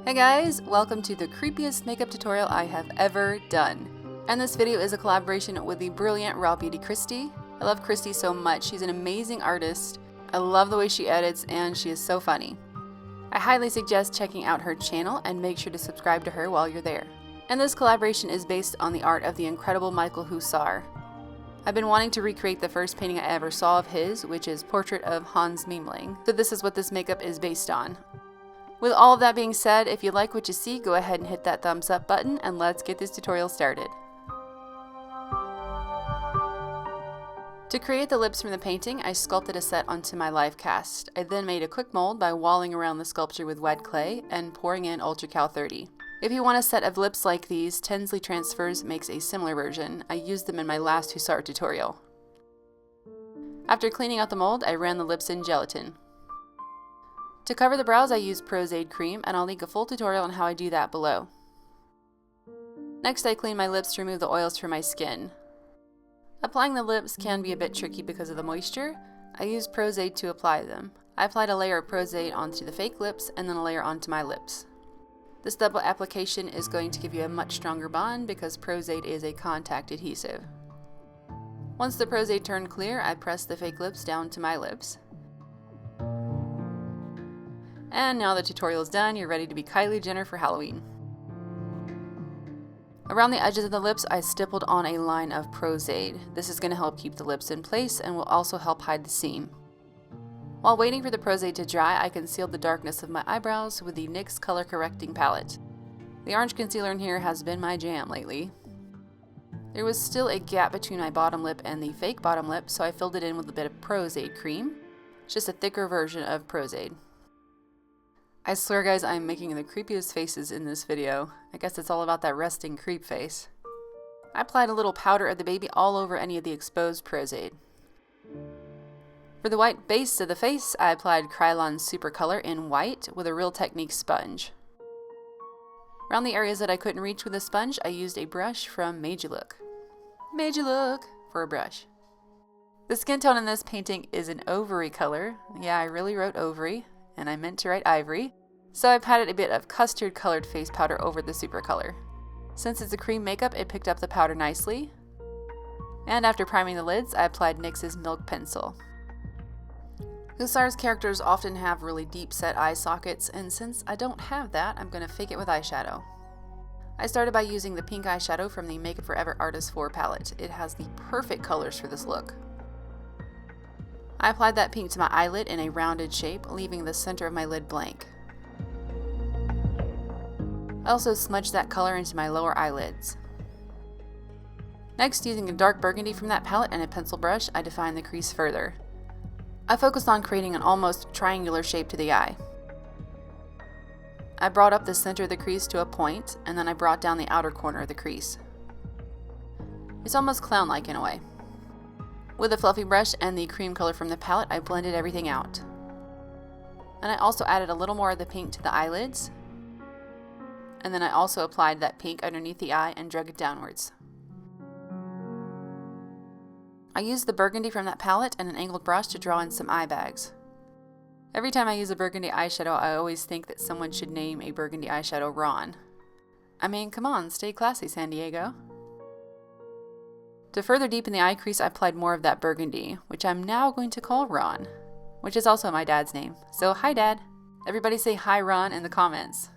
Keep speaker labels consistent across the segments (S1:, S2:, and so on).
S1: Hey guys, welcome to the creepiest makeup tutorial I have ever done. And this video is a collaboration with the brilliant Rawbeautykristi. I love Kristi so much, she's an amazing artist. I love the way she edits and she is so funny. I highly suggest checking out her channel and make sure to subscribe to her while you're there. And this collaboration is based on the art of the incredible Michael Hussar. I've been wanting to recreate the first painting I ever saw of his, which is Portrait of Hans Memling. So this is what this makeup is based on. With all of that being said, if you like what you see, go ahead and hit that thumbs up button and let's get this tutorial started. To create the lips from the painting, I sculpted a set onto my live cast. I then made a quick mold by walling around the sculpture with wet clay and pouring in Ultra Cal 30. If you want a set of lips like these, Tinsley Transfers makes a similar version. I used them in my last Hussar tutorial. After cleaning out the mold, I ran the lips in gelatin. To cover the brows, I used Pros-aide cream, and I'll link a full tutorial on how I do that below. Next, I clean my lips to remove the oils from my skin. Applying the lips can be a bit tricky because of the moisture. I used Pros-aide to apply them. I applied a layer of Pros-aide onto the fake lips and then a layer onto my lips. This double application is going to give you a much stronger bond because Pros-aide is a contact adhesive. Once the Pros-aide turned clear, I pressed the fake lips down to my lips. And now the tutorial is done, you're ready to be Kylie Jenner for Halloween. Around the edges of the lips, I stippled on a line of Pros-aide. This is going to help keep the lips in place and will also help hide the seam. While waiting for the Pros-aide to dry, I concealed the darkness of my eyebrows with the NYX Color Correcting Palette. The orange concealer in here has been my jam lately. There was still a gap between my bottom lip and the fake bottom lip, so I filled it in with a bit of Pros-aide cream. It's just a thicker version of Pros-aide. I swear guys, I'm making the creepiest faces in this video. I guess it's all about that resting creep face. I applied a little powder of the baby all over any of the exposed Pros-aide. For the white base of the face, I applied Kryolan Supracolor in white with a Real Technique sponge. Around the areas that I couldn't reach with a sponge, I used a brush from Made You Look. Made You Look for a brush. The skin tone in this painting is an ovary color. Yeah, I really wrote ovary, and I meant to write ivory. So I patted a bit of custard colored face powder over the Supracolor. Since it's a cream makeup, it picked up the powder nicely. And after priming the lids, I applied NYX's Milk Pencil. Hussar's characters often have really deep set eye sockets, and since I don't have that, I'm going to fake it with eyeshadow. I started by using the pink eyeshadow from the Make It Forever Artist 4 palette. It has the perfect colors for this look. I applied that pink to my eyelid in a rounded shape, leaving the center of my lid blank. I also smudged that color into my lower eyelids. Next, using a dark burgundy from that palette and a pencil brush, I defined the crease further. I focused on creating an almost triangular shape to the eye. I brought up the center of the crease to a point, and then I brought down the outer corner of the crease. It's almost clown-like in a way. With a fluffy brush and the cream color from the palette, I blended everything out. And I also added a little more of the pink to the eyelids. And then I also applied that pink underneath the eye and drug it downwards. I used the burgundy from that palette and an angled brush to draw in some eye bags. Every time I use a burgundy eyeshadow, I always think that someone should name a burgundy eyeshadow Ron. I mean, come on, stay classy, San Diego. To further deepen the eye crease, I applied more of that burgundy, which I'm now going to call Ron, which is also my dad's name. So, hi Dad. Everybody say hi Ron in the comments.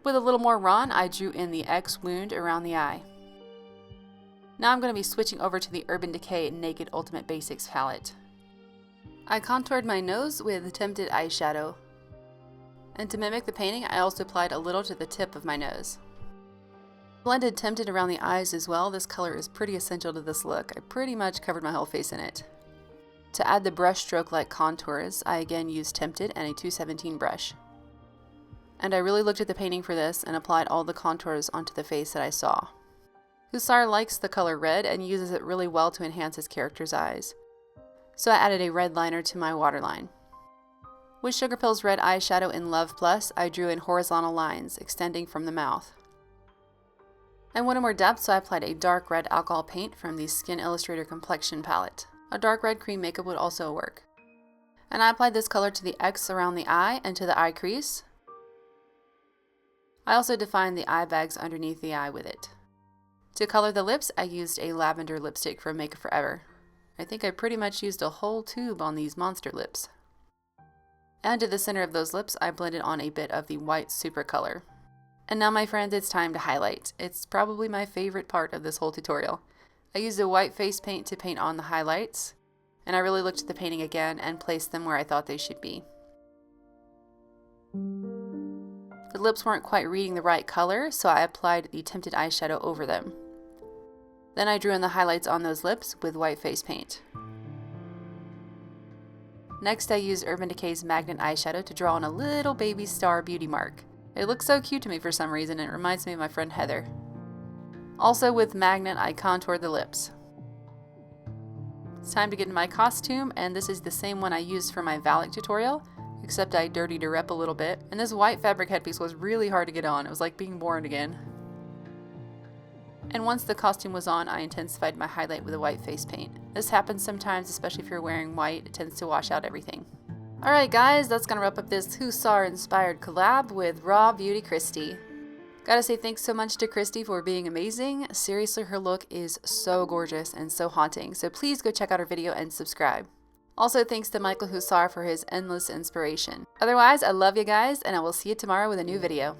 S1: With a little more Ron, I drew in the X wound around the eye. Now I'm going to be switching over to the Urban Decay Naked Ultimate Basics palette. I contoured my nose with Tempted eyeshadow. And to mimic the painting, I also applied a little to the tip of my nose. Blended Tempted around the eyes as well. This color is pretty essential to this look. I pretty much covered my whole face in it. To add the brush stroke-like contours, I again used Tempted and a 217 brush. And I really looked at the painting for this and applied all the contours onto the face that I saw. Hussar likes the color red and uses it really well to enhance his character's eyes. So I added a red liner to my waterline. With Sugarpill's red eyeshadow in Love Plus, I drew in horizontal lines extending from the mouth. I wanted more depth, so I applied a dark red alcohol paint from the Skin Illustrator Complexion palette. A dark red cream makeup would also work. And I applied this color to the X around the eye and to the eye crease. I also defined the eye bags underneath the eye with it. To color the lips, I used a lavender lipstick from Make It Forever. I think I pretty much used a whole tube on these monster lips. And to the center of those lips, I blended on a bit of the white Supracolor. And now, my friends, it's time to highlight. It's probably my favorite part of this whole tutorial. I used a white face paint to paint on the highlights, and I really looked at the painting again and placed them where I thought they should be. The lips weren't quite reading the right color, so I applied the tinted eyeshadow over them. Then I drew in the highlights on those lips with white face paint. Next, I used Urban Decay's Magnet eyeshadow to draw on a little baby star beauty mark. It looks so cute to me for some reason, and it reminds me of my friend Heather. Also with Magnet, I contoured the lips. It's time to get into my costume, and this is the same one I used for my Valak tutorial, except I dirtied her up a little bit. And this white fabric headpiece was really hard to get on. It was like being born again. And once the costume was on, I intensified my highlight with a white face paint. This happens sometimes, especially if you're wearing white. It tends to wash out everything. Alright guys, that's gonna wrap up this Hussar inspired collab with Rawbeautykristi. Gotta say thanks so much to Kristi for being amazing. Seriously, her look is so gorgeous and so haunting, so please go check out her video and subscribe. Also, thanks to Michael Hussar for his endless inspiration. Otherwise, I love you guys, and I will see you tomorrow with a new video.